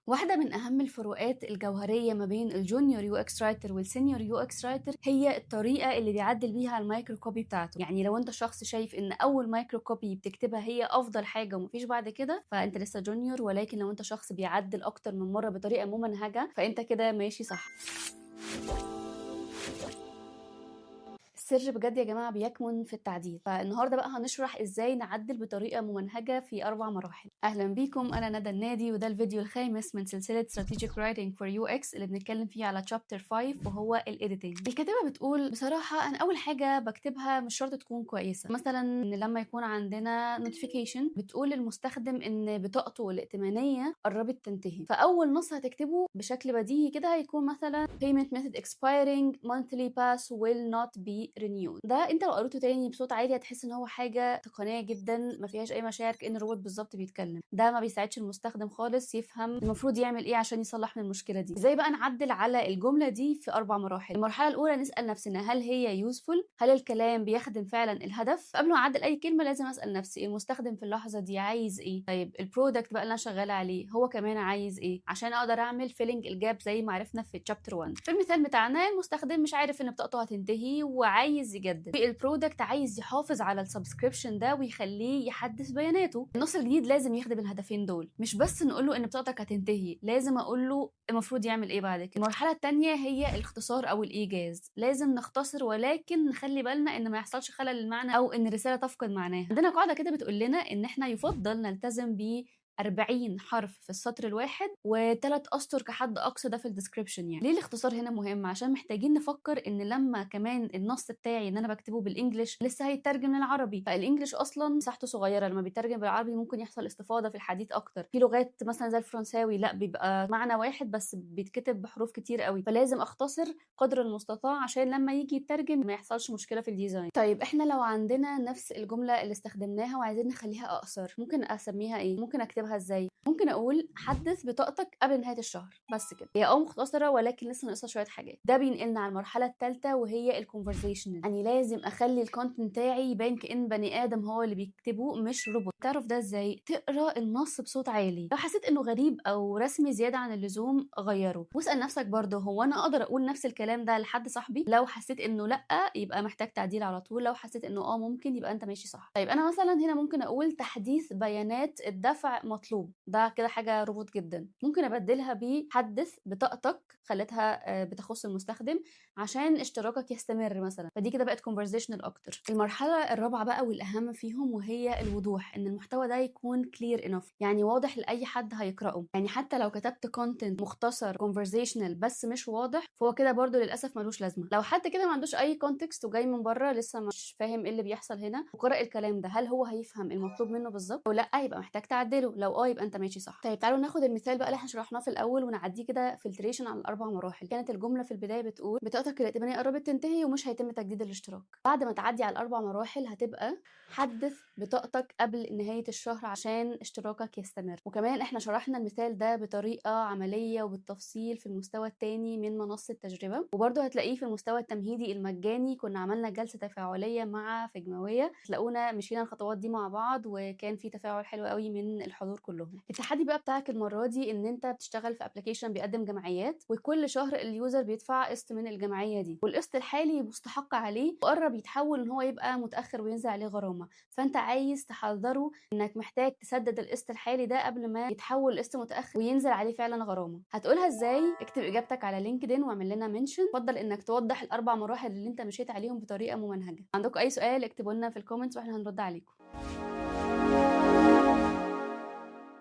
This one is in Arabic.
واحدة من أهم الفروقات الجوهرية ما بين الجونيور يو اكس رايتر والسينيور يو اكس رايتر هي الطريقة اللي بيعدل بيها المايكرو كوبي بتاعته. يعني لو انت شخص شايف ان اول مايكرو كوبي بتكتبها هي افضل حاجة ومفيش بعد كده فانت لسه جونيور، ولكن لو انت شخص بيعدل اكتر من مرة بطريقة ممنهجة فانت كده ماشي صح. السر بجد يا جماعة بيكمن في التعديل، فالنهاردة بقى هنشرح ازاي نعدل بطريقة ممنهجة في 4 مراحل. اهلا بيكم، انا ندى النادي وده الفيديو الخامس من سلسلة Strategic Writing for UX اللي بنتكلم فيه على Chapter 5 وهو الإيديتنج. الكاتبة بتقول بصراحة انا اول حاجة بكتبها مش شرط تكون كويسة، مثلا إن لما يكون عندنا notification بتقول للمستخدم ان بطاقته الائتمانية قربت تنتهي، فاول نص هتكتبه بشكل بديهي كده هيكون مثلا payment method expiring monthly pass will not be renewed. ده انت لو قريته تاني بصوت عالي هتحس ان هو حاجه تقنيه جدا ما فيهاش اي مشاعر، كأن الروبوت بالظبط بيتكلم. ده ما بيساعدش المستخدم خالص يفهم المفروض يعمل ايه عشان يصلح من المشكله دي. ازاي بقى نعدل على الجمله دي في 4 مراحل؟ المرحله الاولى نسال نفسنا هل هي يوزفول، هل الكلام بيخدم فعلا الهدف. قبل ما اعدل اي كلمه لازم اسال نفسي المستخدم في اللحظه دي عايز ايه. طيب البرودكت بقى اللي انا شغاله عليه هو كمان عايز ايه عشان اقدر اعمل فيلنج الجاب زي ما عرفنا في تشابتر 1. في المثال بتاعنا المستخدم مش عارف ان بطاقته هتنتهي وعايز يجدد، البرودكت عايز يحافظ على السبسكريبشن ده ويخليه يحدث بياناته. النص الجديد لازم يخدم الهدفين دول، مش بس نقول له ان بطاقتك هتنتهي، لازم اقول له المفروض يعمل ايه بعد كده. المرحله الثانيه هي الاختصار او الايجاز. لازم نختصر ولكن نخلي بالنا ان ما يحصلش خلل المعنى او ان الرساله تفقد معناها. عندنا قاعده كده بتقول لنا ان احنا يفضل نلتزم ب 40 حرف في السطر الواحد و3 اسطر كحد اقصى، ده في الديسكريبشن. يعني ليه الاختصار هنا مهم؟ عشان محتاجين نفكر ان لما كمان النص بتاعي ان انا بكتبه بالانجلش لسه هيترجم للعربي، فالانجلش اصلا مساحته صغيره، لما بيترجم بالعربي ممكن يحصل استفاضه في الحديث اكتر. في لغات مثلا زي الفرنساوي لا بيبقى معنى واحد بس بيتكتب بحروف كتير قوي، فلازم اختصر قدر المستطاع عشان لما يجي يترجم ما يحصلش مشكله في الديزاين. طيب احنا لو عندنا نفس الجمله اللي استخدمناها وعايزين نخليها اقصر ممكن اسميها ايه؟ ممكن اكتبها ازاي؟ ممكن اقول حدث بطاقتك قبل نهايه الشهر، بس كده. هي مختصره ولكن لسه ناقصها شويه حاجات. ده بينقلنا على المرحله الثالثه وهي الكونفرزيشنال. يعني لازم اخلي الكونتنت بتاعي يبان كأن بني ادم هو اللي بيكتبه مش روبوت. تعرف ده ازاي؟ تقرا النص بصوت عالي، لو حسيت انه غريب او رسمي زياده عن اللزوم غيره، واسال نفسك برضه هو انا اقدر اقول نفس الكلام ده لحد صاحبي؟ لو حسيت انه لا يبقى محتاج تعديل على طول، لو حسيت انه ممكن يبقى انت ماشي صح. طيب انا مثلا هنا ممكن اقول تحديث بيانات الدفع مطلوب، ده كده حاجه روبوت جدا. ممكن ابدلها بحدث بطاقتك، خليتها بتخص المستخدم عشان اشتراكك يستمر مثلا، فدي كده بقت كونفرزيشنال اكتر. المرحله الرابعه بقى والاهم فيهم وهي الوضوح، ان المحتوى ده يكون كلير انف، يعني واضح لاي حد هيقراه. يعني حتى لو كتبت كونتنت مختصر كونفرزيشنال بس مش واضح فهو كده برضو للاسف ملوش لازمه. لو حد كده ما عندوش اي كونتكست وجاي من بره لسه مش فاهم ايه اللي بيحصل هنا وقرأ الكلام ده، هل هو هيفهم المطلوب منه بالظبط؟ لو لا يبقى محتاج تعدله، لو يبقى انت ماشي صح. طيب تعالوا ناخد المثال بقى اللي احنا شرحناه في الاول ونعديه كده فلتريشن على ال4 مراحل. كانت الجمله في البدايه بتقول بطاقتك الائتمانيه قربت تنتهي ومش هيتم تجديد الاشتراك. بعد ما تعدي على ال4 مراحل هتبقى حدث بطاقتك قبل نهايه الشهر عشان اشتراكك يستمر. وكمان احنا شرحنا المثال ده بطريقه عمليه وبالتفصيل في المستوى الثاني من منصه تجربه، وبرده هتلاقيه في المستوى التمهيدي المجاني. كنا عملنا جلسه تفاعليه مع فجماويه، تلاقونا مشينا الخطوات دي مع بعض وكان في تفاعل حلو قوي من الحضور كلهم. التحدي بقى بتاعك المره دي ان انت بتشتغل في ابلكيشن بيقدم جمعيات، وكل شهر اليوزر بيدفع قسط من الجمعيه دي، والقسط الحالي مستحق عليه وقرب يتحول ان هو يبقى متاخر وينزل عليه غرامه. فانت عايز تحذره انك محتاج تسدد القسط الحالي ده قبل ما يتحول لقسط متاخر وينزل عليه فعلا غرامه. هتقولها ازاي؟ اكتب اجابتك على لينكدين واعمل لنا منشن. اتفضل انك توضح ال4 مراحل اللي انت مشيت عليهم بطريقه ممنهجه. عندكم اي سؤال اكتبوا لنا في الكومنتس واحنا هنرد عليكم.